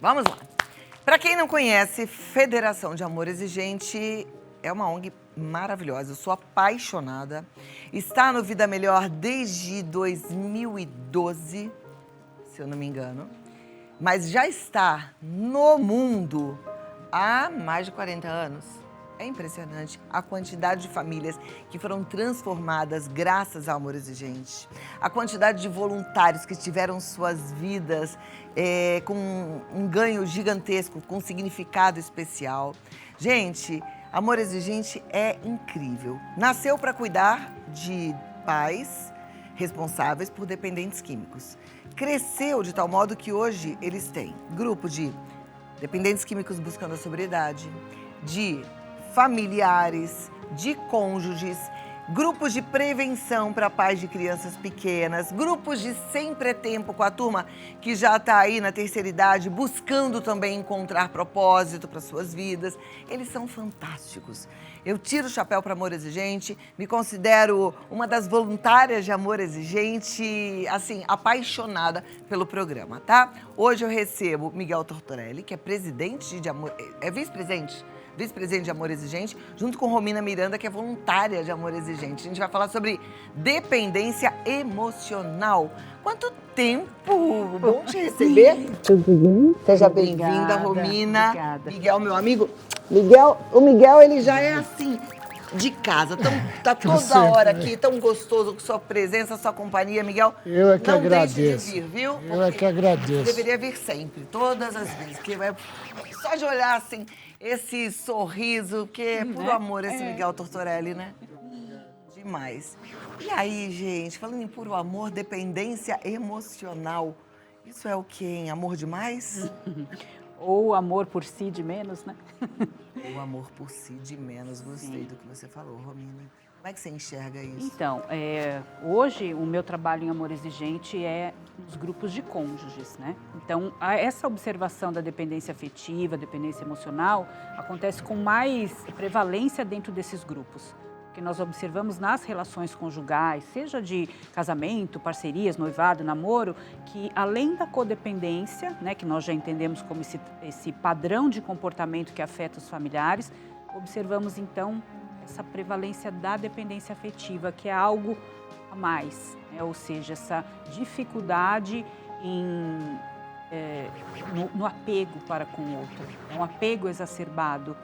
Vamos lá. Para quem não conhece, Federação de Amor Exigente é uma ONG maravilhosa. Eu sou apaixonada. Está no Vida Melhor desde 2012, se eu não me engano. Mas já está no mundo há mais de 40 anos. É impressionante a quantidade de famílias que foram transformadas graças ao Amor Exigente. A quantidade de voluntários que tiveram suas vidas com um ganho gigantesco, com um significado especial. Gente, Amor Exigente é incrível. Nasceu para cuidar de pais responsáveis por dependentes químicos. Cresceu de tal modo que hoje eles têm grupo de dependentes químicos buscando a sobriedade, de familiares, de cônjuges, grupos de prevenção para pais de crianças pequenas, grupos de sempre é tempo com a turma que já está aí na terceira idade, buscando também encontrar propósito para suas vidas. Eles são fantásticos. Eu tiro o chapéu para Amor Exigente, me considero uma das voluntárias de Amor Exigente, assim, apaixonada pelo programa, tá? Hoje eu recebo Miguel Tortorelli, que é presidente de Amor... É vice-presidente de Amor Exigente, junto com Romina Miranda, que é voluntária de Amor Exigente. A gente vai falar sobre dependência emocional. Quanto tempo! Bom te receber. Tudo bem? Seja bem-vinda, Romina. Obrigada. Miguel, meu amigo. O Miguel, ele já é assim, de casa. Tá toda hora aqui, tão gostoso com sua presença, sua companhia, Miguel. Eu é que não agradeço. Deixe de vir, viu? Eu é que agradeço. Você deveria vir sempre, todas as vezes. Que vai... Só de olhar assim, esse sorriso, que é puro amor esse Miguel Tortorelli, né? Demais. E aí, gente, falando em puro amor, dependência emocional. Isso é o quê, hein? Amor demais? Ou amor por si de menos, né? O amor por si de menos. Gostei do que você falou, Romina. Como é que você enxerga isso? Então, hoje o meu trabalho em Amor Exigente é nos grupos de cônjuges, né? Então, essa observação da dependência afetiva, dependência emocional, acontece com mais prevalência dentro desses grupos. Que nós observamos nas relações conjugais, seja de casamento, parcerias, noivado, namoro, que além da codependência, né, que nós já entendemos como esse padrão de comportamento que afeta os familiares, observamos então essa prevalência da dependência afetiva, que é algo a mais, né? Ou seja, essa dificuldade no apego para com o outro, é um apego exacerbado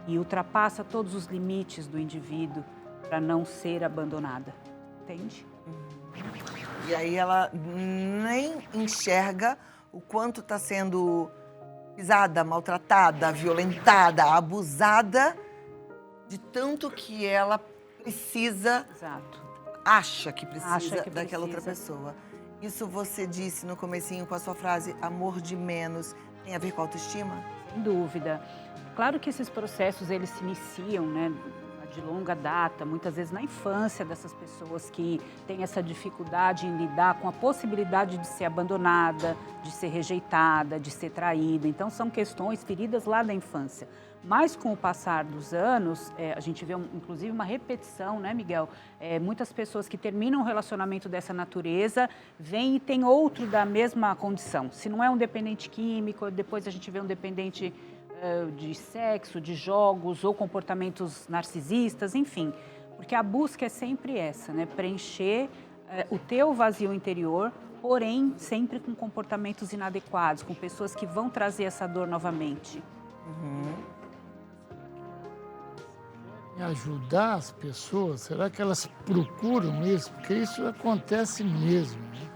e ultrapassa todos os limites do indivíduo para não ser abandonada, entende? E aí ela nem enxerga o quanto está sendo pisada, maltratada, violentada, abusada, de tanto que ela precisa, Exato. acha que precisa Acha que daquela outra precisa. pessoa. Isso você disse no comecinho com a sua frase, amor de menos, tem a ver com autoestima? Sem dúvida. Claro que esses processos, eles se iniciam, né, de longa data, muitas vezes na infância dessas pessoas que têm essa dificuldade em lidar com a possibilidade de ser abandonada, de ser rejeitada, de ser traída. Então, são questões, feridas lá da infância. Mas, com o passar dos anos, a gente vê, inclusive, uma repetição, né, Miguel? Muitas pessoas que terminam um relacionamento dessa natureza vêm e tem outro da mesma condição. Se não é um dependente químico, depois a gente vê um dependente de sexo, de jogos ou comportamentos narcisistas, enfim. Porque a busca é sempre essa, né? Preencher o teu vazio interior, porém sempre com comportamentos inadequados, com pessoas que vão trazer essa dor novamente. Em ajudar as pessoas, será que elas procuram isso? Porque isso acontece mesmo, né?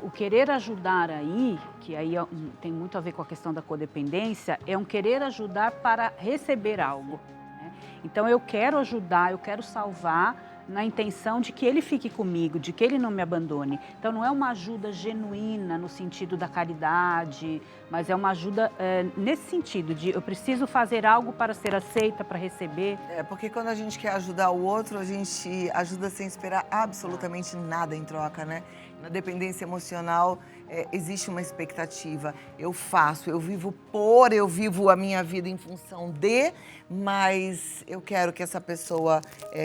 O querer ajudar aí, que aí tem muito a ver com a questão da codependência, é um querer ajudar para receber algo, né? Então, eu quero ajudar, eu quero salvar na intenção de que ele fique comigo, de que ele não me abandone. Então, não é uma ajuda genuína no sentido da caridade, mas é uma ajuda nesse sentido de eu preciso fazer algo para ser aceita, para receber. Porque quando a gente quer ajudar o outro, a gente ajuda sem esperar absolutamente nada em troca, né? Na dependência emocional, existe uma expectativa. Eu faço, eu vivo a minha vida em função de, mas eu quero que essa pessoa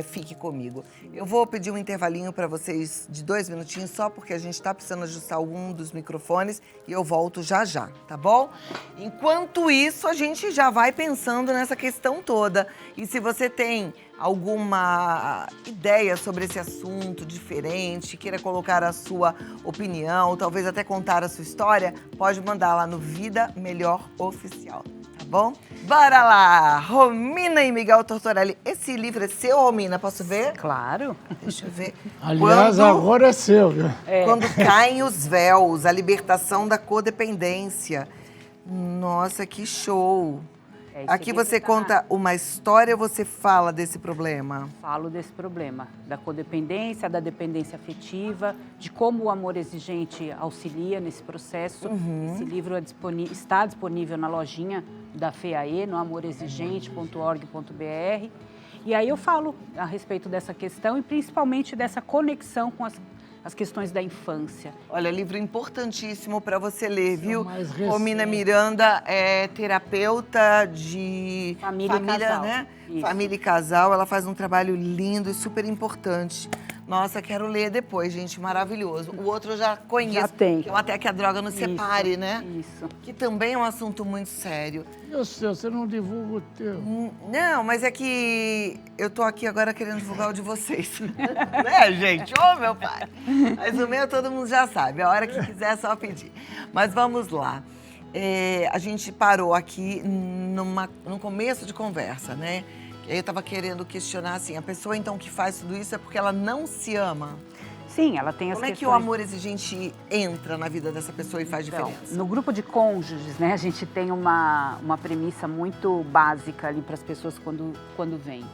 fique comigo. Eu vou pedir um intervalinho para vocês de 2 minutinhos, só porque a gente está precisando ajustar algum dos microfones e eu volto já já, tá bom? Enquanto isso, a gente já vai pensando nessa questão toda. E se você tem alguma ideia sobre esse assunto diferente, queira colocar a sua opinião, talvez até contar a sua história, pode mandar lá no Vida Melhor Oficial, tá bom? Bora lá! Romina e Miguel Tortorelli. Esse livro é seu, Romina? Posso ver? Claro. Deixa eu ver. Aliás, agora é seu, viu? Quando caem os véus, a libertação da codependência. Nossa, que show! Aqui você conta uma história ou você fala desse problema? Falo desse problema, da codependência, da dependência afetiva, de como o amor exigente auxilia nesse processo. Esse livro está disponível na lojinha da FEAE, no amorexigente.org.br. E aí eu falo a respeito dessa questão e principalmente dessa conexão com as questões da infância. Olha, livro importantíssimo para você ler, viu? mais recente. Romina Miranda é terapeuta de Família e casal. né? Isso. Família e casal. Ela faz um trabalho lindo e super importante. Nossa, quero ler depois, gente, maravilhoso. O outro eu já conheço. Já tem. Que é o Até que a Droga Nos Separe, né? Isso. Que também é um assunto muito sério. E o seu, você não divulga o teu. Não, mas é que eu tô aqui agora querendo divulgar o de vocês. Né, gente? Ô, meu pai! Mas o meu todo mundo já sabe. A hora que quiser é só pedir. Mas vamos lá. A gente parou aqui num começo de conversa, né? Eu estava querendo questionar assim, a pessoa então que faz tudo isso é porque ela não se ama? Sim, ela tem as Como é questões... que o amor exigente entra na vida dessa pessoa e faz diferença? No grupo de cônjuges, né, a gente tem uma premissa muito básica ali para as pessoas quando vêm.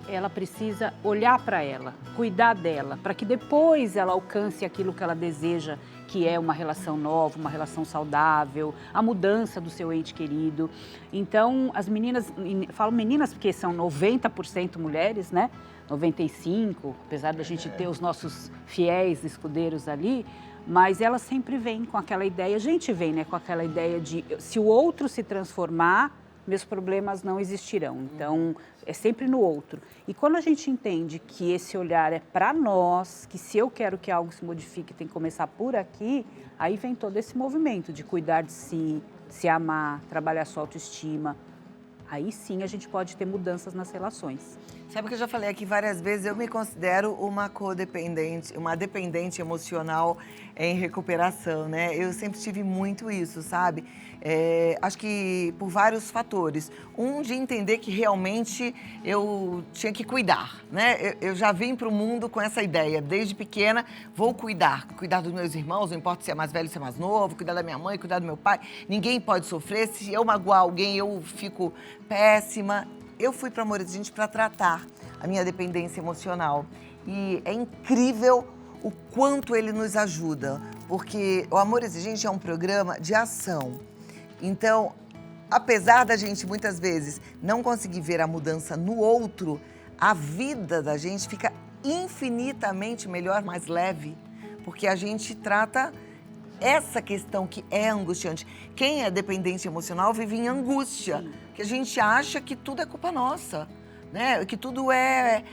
Ela precisa olhar para ela, cuidar dela, para que depois ela alcance aquilo que ela deseja, que é uma relação nova, uma relação saudável, a mudança do seu ente querido. Então, as meninas, falo meninas porque são 90% mulheres, né? 95%, apesar da gente ter os nossos fiéis escudeiros ali, mas elas sempre vêm com aquela ideia, a gente vem, né, com aquela ideia de se o outro se transformar, meus problemas não existirão. Então, é sempre no outro. E quando a gente entende que esse olhar é para nós, que se eu quero que algo se modifique, tem que começar por aqui, aí vem todo esse movimento de cuidar de si, se amar, trabalhar sua autoestima. Aí sim a gente pode ter mudanças nas relações. Sabe que eu já falei aqui várias vezes, eu me considero uma codependente, uma dependente emocional em recuperação, né? Eu sempre tive muito isso, sabe? Acho que por vários fatores. De entender que realmente eu tinha que cuidar, né? Eu já vim para o mundo com essa ideia, desde pequena, vou cuidar dos meus irmãos, não importa se é mais velho, se é mais novo, cuidar da minha mãe, cuidar do meu pai. Ninguém pode sofrer, se eu magoar alguém, eu fico péssima. Eu fui para Amor Exigente para tratar a minha dependência emocional. E é incrível o quanto ele nos ajuda, porque o Amor Exigente é um programa de ação. Então, apesar da gente muitas vezes não conseguir ver a mudança no outro, a vida da gente fica infinitamente melhor, mais leve, porque a gente trata essa questão que é angustiante. Quem é dependente emocional vive em angústia, Sim. que a gente acha que tudo é culpa nossa, né? Que tudo é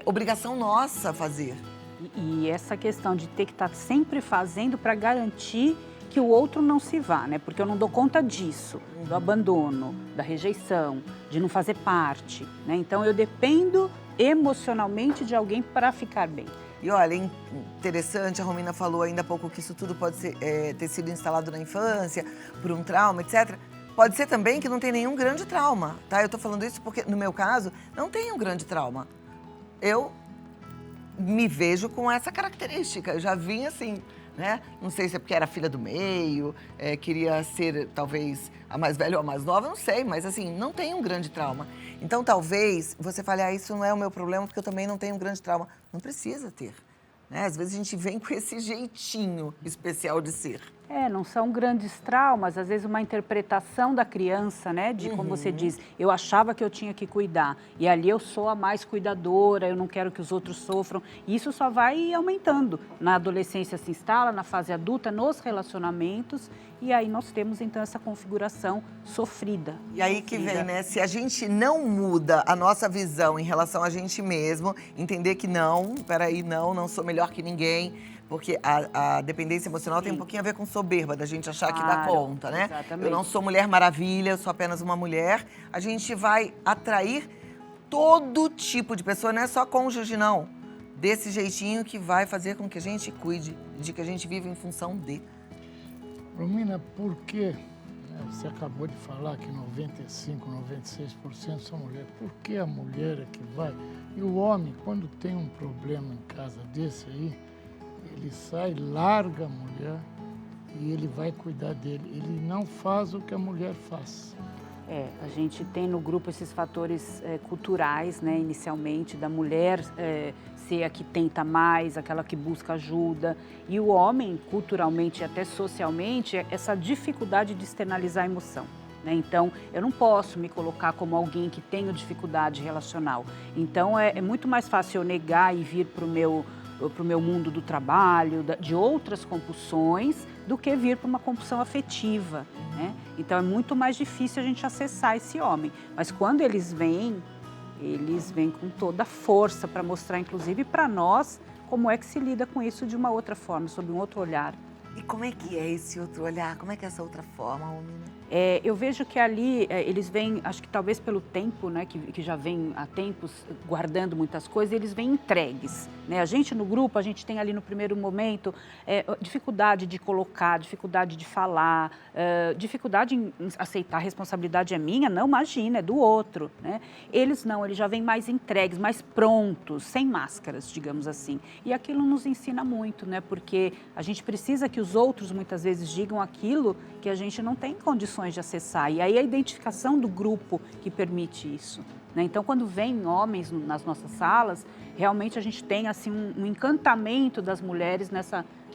obrigação nossa fazer. E essa questão de ter que estar sempre fazendo para garantir que o outro não se vá, né? Porque eu não dou conta disso, do abandono, da rejeição, de não fazer parte, né? Então eu dependo emocionalmente de alguém para ficar bem. E olha, interessante, a Romina falou ainda há pouco que isso tudo pode ter sido instalado na infância, por um trauma, etc. Pode ser também que não tem nenhum grande trauma, tá? Eu tô falando isso porque, no meu caso, não tem um grande trauma. Eu me vejo com essa característica, eu já vim assim, né? Não sei se é porque era filha do meio, queria ser, talvez, a mais velha ou a mais nova, não sei, mas assim, não tem um grande trauma. Então, talvez, você fale, isso não é o meu problema, porque eu também não tenho um grande trauma. Não precisa ter, né? Às vezes a gente vem com esse jeitinho especial de ser. Não são grandes traumas, às vezes uma interpretação da criança, né? De como você diz, eu achava que eu tinha que cuidar e ali eu sou a mais cuidadora, eu não quero que os outros sofram. E isso só vai aumentando. Na adolescência se instala, na fase adulta, nos relacionamentos e aí nós temos então essa configuração sofrida. E aí que vem, né? Se a gente não muda a nossa visão em relação a gente mesmo, entender que não, peraí, não sou melhor que ninguém. Porque a dependência emocional tem um pouquinho a ver com soberba, da gente achar que dá conta, né? Exatamente. Eu não sou Mulher Maravilha, eu sou apenas uma mulher. A gente vai atrair todo tipo de pessoa, não é só cônjuge, não. Desse jeitinho que vai fazer com que a gente cuide, de que a gente vive em função de. Romina, por que, você acabou de falar que 95%, 96% são mulheres. Por que a mulher é que vai? E o homem, quando tem um problema em casa desse aí, ele sai, larga a mulher e ele vai cuidar dele. Ele não faz o que a mulher faz. A gente tem no grupo esses fatores culturais, né, inicialmente, da mulher ser a que tenta mais, aquela que busca ajuda. E o homem, culturalmente e até socialmente, essa dificuldade de externalizar a emoção. Né? Então, eu não posso me colocar como alguém que tem dificuldade relacional. Então, é muito mais fácil eu negar e vir para o meu mundo do trabalho, de outras compulsões, do que vir para uma compulsão afetiva, né? Então é muito mais difícil a gente acessar esse homem. Mas quando eles vêm com toda a força para mostrar, inclusive para nós, como é que se lida com isso de uma outra forma, sob um outro olhar. E como é que é esse outro olhar? Como é que é essa outra forma, Romina? Eu vejo que ali eles vêm, acho que talvez pelo tempo, né, que já vem há tempos guardando muitas coisas, eles vêm entregues. Né? A gente no grupo, a gente tem ali no primeiro momento dificuldade de colocar, dificuldade de falar, dificuldade em aceitar a responsabilidade é minha, não, imagina, é do outro. Né? Eles não, eles já vêm mais entregues, mais prontos, sem máscaras, digamos assim. E aquilo nos ensina muito, né? Porque a gente precisa que os outros muitas vezes digam aquilo que a gente não tem condições de acessar. E aí a identificação do grupo que permite isso. Né? Então, quando vem homens nas nossas salas, realmente a gente tem assim, um encantamento das mulheres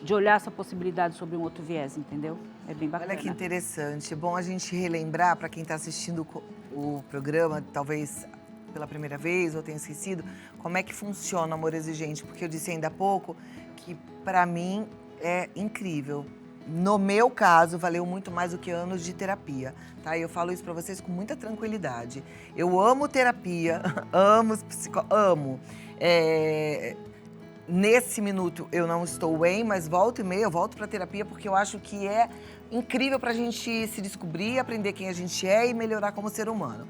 de olhar essa possibilidade sobre um outro viés, entendeu? É bem bacana. Olha que interessante. Bom a gente relembrar, para quem está assistindo o programa, talvez pela primeira vez ou tenha esquecido, como é que funciona o Amor Exigente. Porque eu disse ainda há pouco que, para mim, é incrível. No meu caso, valeu muito mais do que anos de terapia, tá? E eu falo isso pra vocês com muita tranquilidade. Eu amo terapia, amo. Nesse minuto eu não estou bem, mas volta e meia eu volto pra terapia porque eu acho que é incrível pra gente se descobrir, aprender quem a gente é e melhorar como ser humano.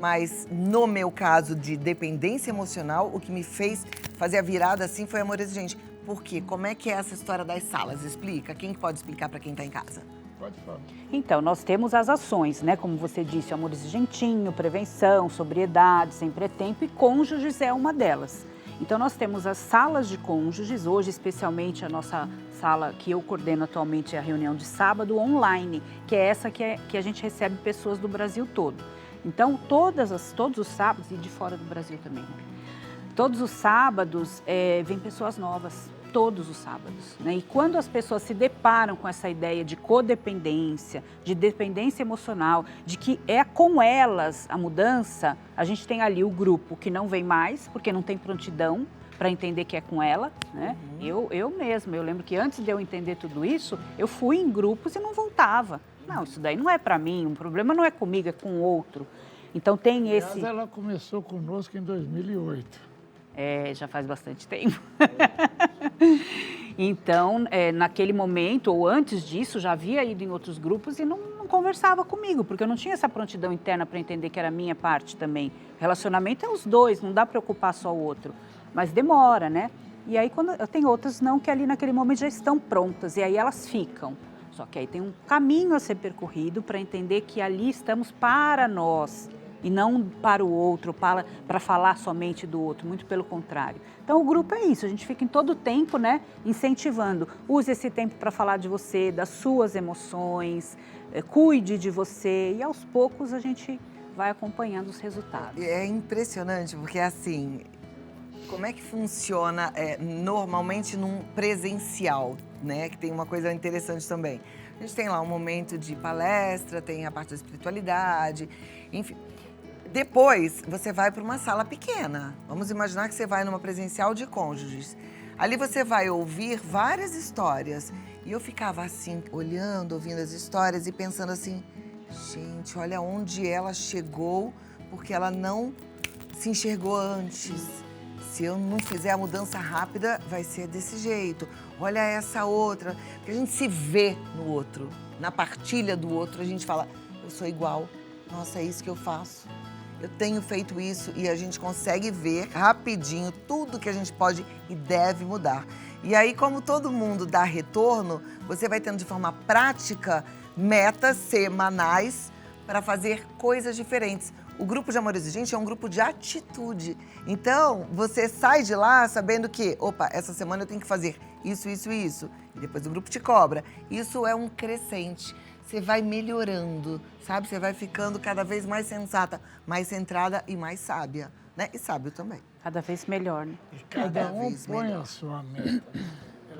Mas no meu caso de dependência emocional, o que me fez fazer a virada assim foi Amor Exigente. Por quê? Como é que é essa história das salas? Explica. Quem pode explicar para quem está em casa? Pode falar. Então, nós temos as ações, né? Como você disse, Amor Exigentinho, prevenção, sobriedade, sempre é tempo e cônjuges é uma delas. Então, nós temos as salas de cônjuges, hoje especialmente a nossa sala que eu coordeno atualmente é a reunião de sábado online, que é essa que a gente recebe pessoas do Brasil todo. Então, todos os sábados, e de fora do Brasil também, né? Todos os sábados vêm pessoas novas, todos os sábados. Né? E quando as pessoas se deparam com essa ideia de codependência, de dependência emocional, de que é com elas a mudança, a gente tem ali o grupo que não vem mais, porque não tem prontidão para entender que é com ela. Né? Eu mesma, eu lembro que antes de eu entender tudo isso, eu fui em grupos e não voltava. Não, isso daí não é para mim, o problema não é comigo, é com o outro. Então tem esse... Aliás, ela começou conosco em 2008. Já faz bastante tempo. Então, naquele momento, ou antes disso, já havia ido em outros grupos e não conversava comigo, porque eu não tinha essa prontidão interna para entender que era a minha parte também. Relacionamento é os dois, não dá para ocupar só o outro. Mas demora, né? E aí, tem outras não, que ali naquele momento já estão prontas, e aí elas ficam. Só que aí tem um caminho a ser percorrido para entender que ali estamos para nós. E não para o outro, para falar somente do outro, muito pelo contrário. Então, o grupo é isso, a gente fica em todo o tempo, né, incentivando. Use esse tempo para falar de você, das suas emoções, cuide de você e, aos poucos, a gente vai acompanhando os resultados. É impressionante, porque, assim, como é que funciona normalmente num presencial, né, que tem uma coisa interessante também. A gente tem lá um momento de palestra, tem a parte da espiritualidade, enfim. Depois, você vai para uma sala pequena. Vamos imaginar que você vai numa presencial de cônjuges. Ali você vai ouvir várias histórias. E eu ficava assim, olhando, ouvindo as histórias e pensando assim, gente, olha onde ela chegou, porque ela não se enxergou antes. Se eu não fizer a mudança rápida, vai ser desse jeito. Olha essa outra. Porque a gente se vê no outro. Na partilha do outro, a gente fala, eu sou igual. Nossa, é isso que eu faço. Eu tenho feito isso e a gente consegue ver rapidinho tudo que a gente pode e deve mudar. E aí, como todo mundo dá retorno, você vai tendo de forma prática metas semanais para fazer coisas diferentes. O grupo de Amor Exigente é um grupo de atitude. Então, você sai de lá sabendo que, opa, essa semana eu tenho que fazer isso, isso e isso. E depois o grupo te cobra. Isso é um crescente. Você vai melhorando, sabe? Você vai ficando cada vez mais sensata, mais centrada e mais sábia, né? E sábio também. Cada vez melhor, né? E cada um vez põe melhor. a sua meta.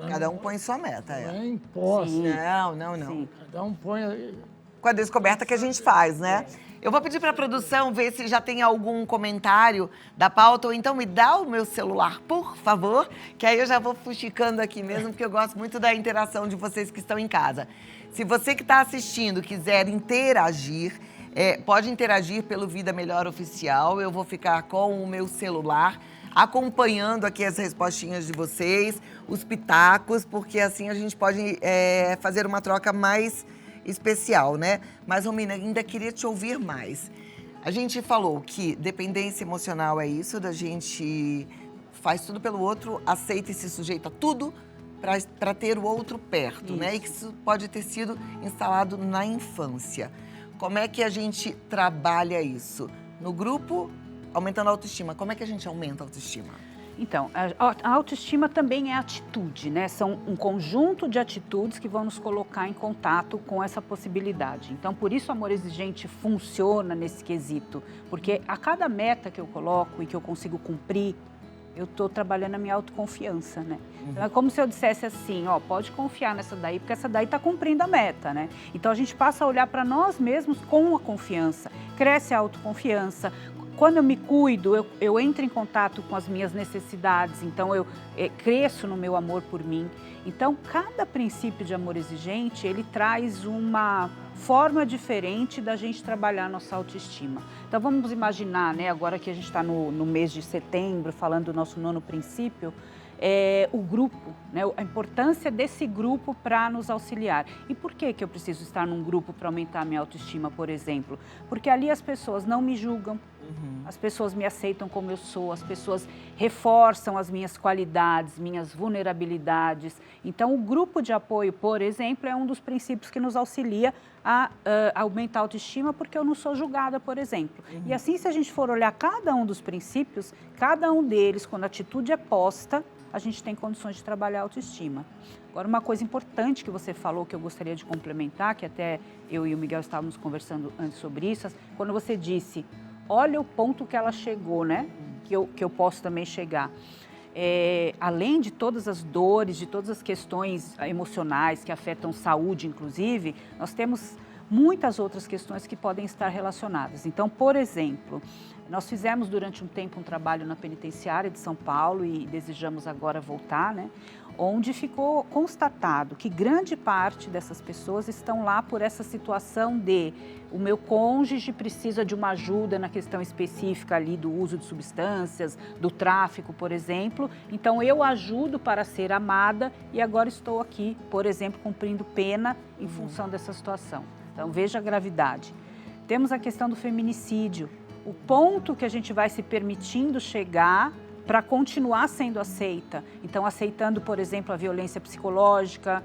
Cada um põe sua meta, Não é. é imposta. Não. Sim. Cada um põe... Com a descoberta que a gente faz, né? Eu vou pedir para a produção ver se já tem algum comentário da pauta, ou então me dá o meu celular, por favor, que aí eu já vou fuxicando aqui mesmo, porque eu gosto muito da interação de vocês que estão em casa. Se você que está assistindo quiser interagir, pode interagir pelo Vida Melhor Oficial. Eu vou ficar com o meu celular acompanhando aqui as respostinhas de vocês, os pitacos, porque assim a gente pode fazer uma troca mais especial, né? Mas, Romina, ainda queria te ouvir mais. A gente falou que dependência emocional é isso, da gente faz tudo pelo outro, aceita e se sujeita a tudo para ter o outro perto, né? E que isso pode ter sido instalado na infância. Como é que a gente trabalha isso? No grupo, aumentando a autoestima. Como é que a gente aumenta a autoestima? Então, a autoestima também é atitude, né? São um conjunto de atitudes que vão nos colocar em contato com essa possibilidade. Então, por isso o Amor Exigente funciona nesse quesito. Porque a cada meta que eu coloco e que eu consigo cumprir, eu estou trabalhando a minha autoconfiança, né? Então, é como se eu dissesse assim, ó, pode confiar nessa daí, porque essa daí está cumprindo a meta, né? Então, a gente passa a olhar para nós mesmos com a confiança. Cresce a autoconfiança. Quando eu me cuido, eu entro em contato com as minhas necessidades, então eu cresço no meu amor por mim. Então, cada princípio de Amor Exigente, ele traz uma forma diferente da gente trabalhar a nossa autoestima. Então, vamos imaginar, né, agora que a gente está no mês de setembro, falando do nosso 9º princípio, o grupo, né, a importância desse grupo para nos auxiliar. E por que eu preciso estar num grupo para aumentar a minha autoestima, por exemplo? Porque ali as pessoas não me julgam, as pessoas me aceitam como eu sou, as pessoas reforçam as minhas qualidades, minhas vulnerabilidades. Então, o grupo de apoio, por exemplo, é um dos princípios que nos auxilia a aumentar a autoestima, porque eu não sou julgada, por exemplo. E assim, se a gente for olhar cada um dos princípios, cada um deles, quando a atitude é posta, a gente tem condições de trabalhar a autoestima. Agora, uma coisa importante que você falou, que eu gostaria de complementar, que até eu e o Miguel estávamos conversando antes sobre isso, quando você disse, olha o ponto que ela chegou, né? Que eu posso também chegar. Além de todas as dores, de todas as questões emocionais que afetam saúde, inclusive, nós temos muitas outras questões que podem estar relacionadas. Então, por exemplo, nós fizemos durante um tempo um trabalho na penitenciária de São Paulo e desejamos agora voltar, né? Onde ficou constatado que grande parte dessas pessoas estão lá por essa situação de o meu cônjuge precisa de uma ajuda na questão específica ali do uso de substâncias, do tráfico, por exemplo. Então, eu ajudo para ser amada e agora estou aqui, por exemplo, cumprindo pena em função dessa situação. Então, veja a gravidade. Temos a questão do feminicídio, o ponto que a gente vai se permitindo chegar para continuar sendo aceita. Então, aceitando, por exemplo, a violência psicológica,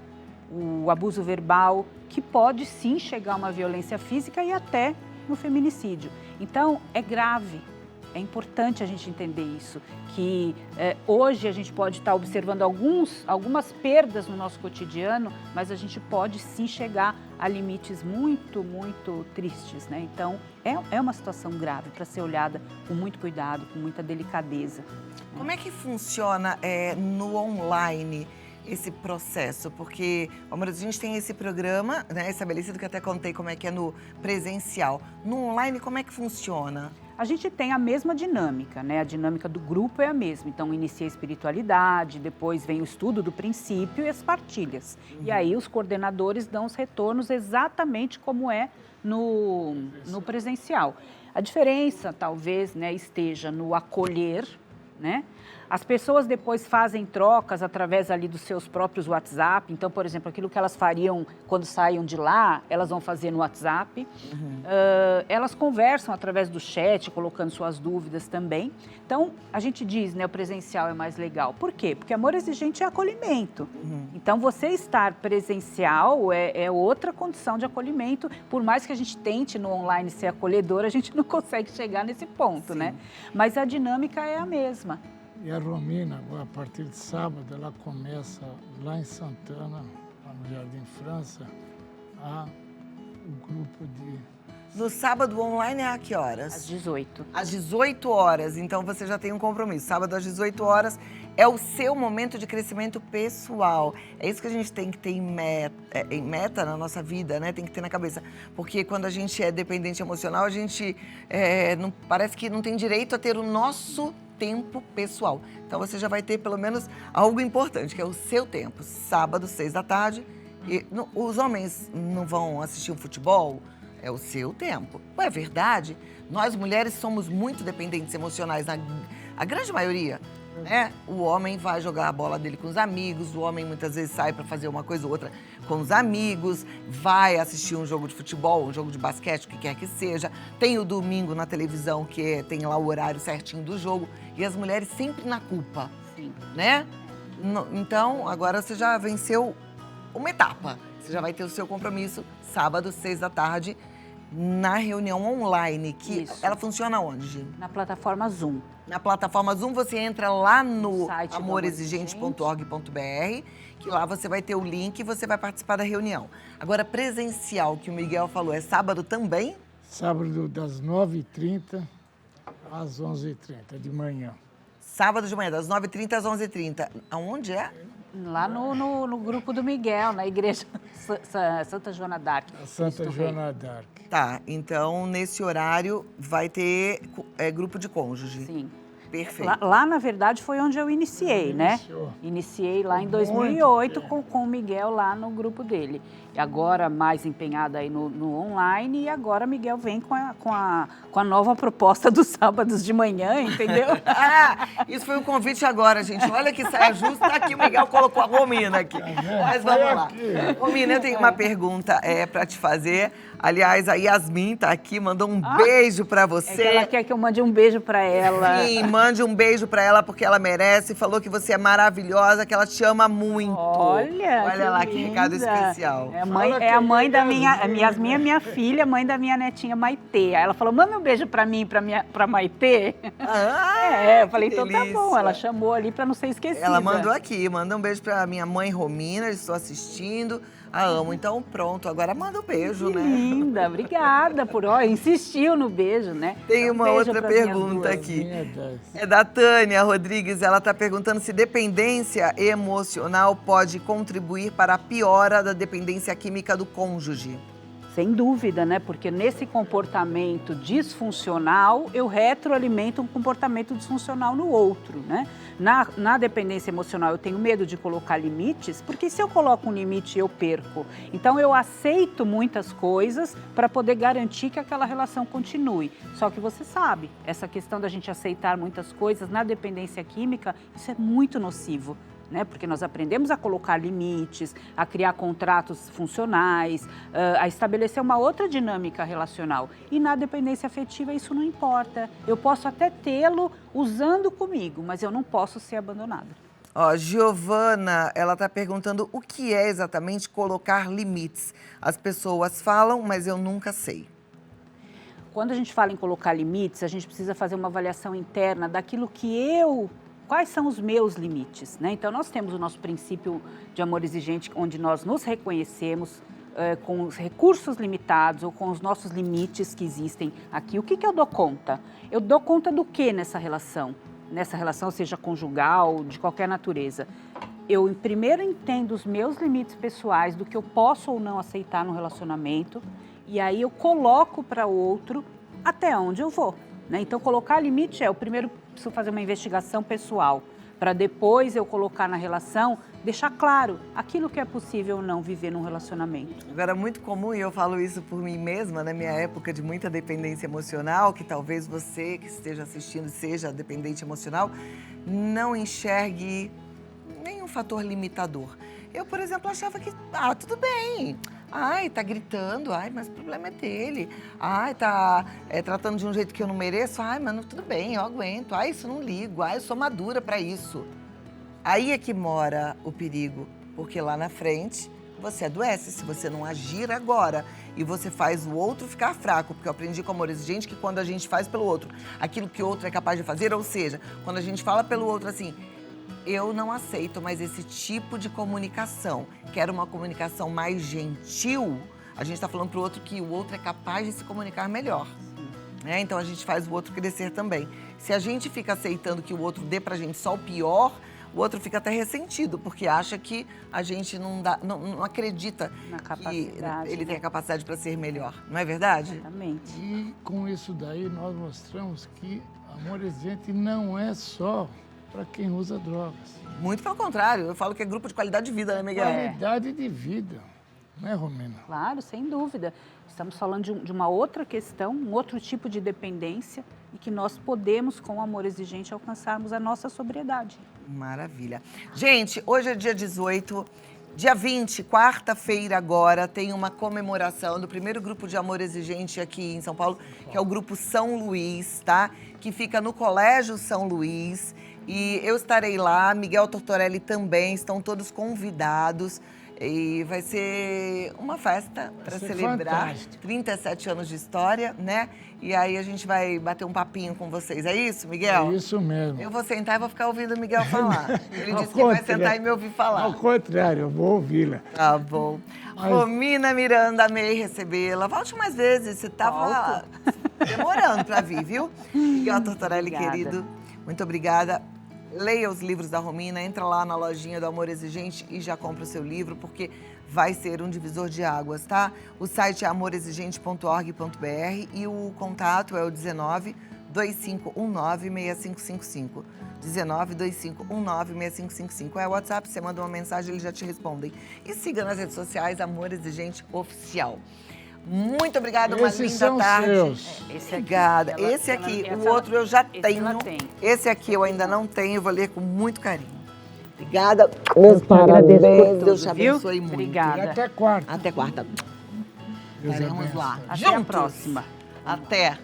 o abuso verbal, que pode sim chegar a uma violência física e até no feminicídio. Então, é grave. É importante a gente entender isso, que hoje a gente pode estar observando algumas perdas no nosso cotidiano, mas a gente pode sim chegar a limites muito, muito tristes, né? Então, é uma situação grave para ser olhada com muito cuidado, com muita delicadeza. Como é que funciona no online? esse processo? Porque, amor, a gente tem esse programa, né, estabelecido, que eu até contei como é que é no presencial. No online, como é que funciona? A gente tem a mesma dinâmica, né? A dinâmica do grupo é a mesma. Então, inicia a espiritualidade, depois vem o estudo do princípio e as partilhas. E aí, os coordenadores dão os retornos exatamente como é no presencial. A diferença, talvez, né, esteja no acolher, né? As pessoas depois fazem trocas através ali dos seus próprios WhatsApp. Então, por exemplo, aquilo que elas fariam quando saiam de lá, elas vão fazer no WhatsApp. Elas conversam através do chat, colocando suas dúvidas também. Então, a gente diz, né, o presencial é mais legal. Por quê? Porque amor exigente é acolhimento. Então, você estar presencial é outra condição de acolhimento. Por mais que a gente tente no online ser acolhedor, a gente não consegue chegar nesse ponto, né? Mas a dinâmica é a mesma. E a Romina, agora, a partir de sábado, ela começa lá em Santana, lá no Jardim França, o grupo de... No sábado online é a que horas? Às 18. Às 18 horas, então você já tem um compromisso. Sábado às 18 horas é o seu momento de crescimento pessoal. É isso que a gente tem que ter em meta na nossa vida, né? Tem que ter na cabeça. Porque quando a gente é dependente emocional, a gente parece que não tem direito a ter o nosso tempo pessoal. Então você já vai ter pelo menos algo importante, que é o seu tempo. Sábado, 6 da tarde. E, os homens não vão assistir um futebol? É o seu tempo. Não é verdade? Nós mulheres somos muito dependentes emocionais, a grande maioria. Né? O homem vai jogar a bola dele com os amigos, o homem muitas vezes sai para fazer uma coisa ou outra com os amigos, vai assistir um jogo de futebol, um jogo de basquete, o que quer que seja. Tem o domingo na televisão, que tem lá o horário certinho do jogo, e as mulheres sempre na culpa. Sim. Né? Então, agora você já venceu uma etapa. Você já vai ter o seu compromisso sábado, 6 da tarde, na reunião online, que Isso. ela funciona onde? Na plataforma Zoom. Na plataforma Zoom, você entra lá no Site do amorexigente.org.br, que lá você vai ter o link e você vai participar da reunião. Agora, presencial, que o Miguel falou, é sábado também? Sábado das 9h30 às 11h30 de manhã. Sábado de manhã, das 9h30 às 11h30. Aonde é? Lá no grupo do Miguel, na igreja Santa Joana d'Arc. A Santa Joana d'Arc. Tá, então nesse horário vai ter grupo de cônjuge. Sim. Perfeito. Lá, na verdade, foi onde eu iniciei, né? Iniciei lá em 2008 com o Miguel lá no grupo dele. E agora mais empenhada aí no online, e agora Miguel vem com a nova proposta dos sábados de manhã, entendeu? Isso foi um convite agora, gente. Olha que saia justa, aqui o Miguel colocou a Romina aqui. Mas vamos lá. Romina, eu tenho uma pergunta para te fazer. Aliás, a Yasmin tá aqui, mandou um beijo para você. É que ela quer que eu mande um beijo para ela. Sim, mande um beijo para ela, porque ela merece. Falou que você é maravilhosa, que ela te ama muito. Olha lá, que que linda. recado especial. É a mãe da Yasmin é minha filha, mãe da minha netinha Maitê. Aí ela falou, manda um beijo para mim, para Maitê. Eu falei, então tá bom. Ela chamou ali para não ser esquecida. Ela mandou aqui, manda um beijo para minha mãe Romina, estou assistindo. A amo. Então pronto, agora manda um beijo, que né? Linda, obrigada por insistiu no beijo, né? Tem uma beijo outra pergunta aqui. É da Tânia Rodrigues, ela está perguntando se dependência emocional pode contribuir para a piora da dependência química do cônjuge. Sem dúvida, né? Porque nesse comportamento disfuncional, eu retroalimento um comportamento disfuncional no outro, né? Na dependência emocional, eu tenho medo de colocar limites, porque se eu coloco um limite, eu perco. Então, eu aceito muitas coisas para poder garantir que aquela relação continue. Só que você sabe, essa questão da gente aceitar muitas coisas na dependência química, isso é muito nocivo. Né? Porque nós aprendemos a colocar limites, a criar contratos funcionais, a estabelecer uma outra dinâmica relacional. E na dependência afetiva isso não importa. Eu posso até tê-lo usando comigo, mas eu não posso ser abandonada. Giovana, ela está perguntando o que é exatamente colocar limites. As pessoas falam, mas eu nunca sei. Quando a gente fala em colocar limites, a gente precisa fazer uma avaliação interna daquilo que quais são os meus limites, né? Então, nós temos o nosso princípio de amor exigente, onde nós nos reconhecemos com os recursos limitados ou com os nossos limites que existem aqui. O que eu dou conta? Eu dou conta do que nessa relação? Nessa relação, seja conjugal, de qualquer natureza. eu primeiro entendo os meus limites pessoais, do que eu posso ou não aceitar no relacionamento, e aí eu coloco para o outro até onde eu vou, né? Então, colocar limite eu primeiro preciso fazer uma investigação pessoal, para depois eu colocar na relação, deixar claro aquilo que é possível ou não viver num relacionamento. Agora, muito comum, e eu falo isso por mim mesma, na minha época de muita dependência emocional, que talvez você que esteja assistindo seja dependente emocional, não enxergue nenhum fator limitador. Eu, por exemplo, achava que, tudo bem. Ai, tá gritando, ai, mas o problema é dele. Ai, tá tratando de um jeito que eu não mereço. Ai, mano, tudo bem, eu aguento. Ai, isso eu não ligo. Ai, eu sou madura pra isso. Aí é que mora o perigo, porque lá na frente você adoece se você não agir agora e você faz o outro ficar fraco, porque eu aprendi com Amor Exigente que quando a gente faz pelo outro aquilo que o outro é capaz de fazer, ou seja, quando a gente fala pelo outro assim, eu não aceito mais esse tipo de comunicação, quero uma comunicação mais gentil, a gente está falando pro outro que o outro é capaz de se comunicar melhor. Então a gente faz o outro crescer também. Se a gente fica aceitando que o outro dê pra gente só o pior, o outro fica até ressentido, porque acha que a gente não acredita que ele tem a capacidade para ser melhor. Não é verdade? Exatamente. E com isso daí nós mostramos que Amor Exigente não é só para quem usa drogas. Muito pelo contrário, eu falo que é grupo de qualidade de vida, né, Miguel? Qualidade de vida, né, Romina? Claro, sem dúvida. Estamos falando de uma outra questão, um outro tipo de dependência e que nós podemos, com o Amor Exigente, alcançarmos a nossa sobriedade. Maravilha. Gente, hoje é dia 18, dia 20, quarta-feira agora, tem uma comemoração do primeiro grupo de Amor Exigente aqui em São Paulo, que é o Grupo São Luís, tá? Que fica no Colégio São Luís. E eu estarei lá, Miguel Tortorelli também, estão todos convidados. E vai ser uma festa para celebrar fantástico. 37 anos de história, né? E aí a gente vai bater um papinho com vocês. É isso, Miguel? É isso mesmo. Eu vou sentar e vou ficar ouvindo o Miguel falar. Ele Ao disse que vai contrário. sentar e me ouvir falar. Ao contrário, eu vou ouvi-la. Tá bom. Romina Miranda, amei recebê-la. Volte mais vezes, você tava demorando para vir, viu? Miguel Tortorelli, Obrigada. querido, muito obrigada. Leia os livros da Romina, entra lá na lojinha do Amor Exigente e já compra o seu livro, porque vai ser um divisor de águas, tá? O site é amorexigente.org.br e o contato é o 19-2519-6555. 19-2519-6555. É o WhatsApp, você manda uma mensagem, eles já te respondem. E siga nas redes sociais, Amor Exigente Oficial. Muito obrigada, uma Esses linda são tarde. seus. Esse aqui, Obrigada. ela- Esse ela- aqui, essa o ela- outro eu já esse tenho. ela tem. Esse aqui eu ainda não tenho, eu vou ler com muito carinho. Obrigada. Meus parabéns por Deus tudo, te viu? abençoe muito. E Obrigada. até quarta. Até quarta. Deus Estaremos abençoe. lá. Até a Juntos. próxima. Até.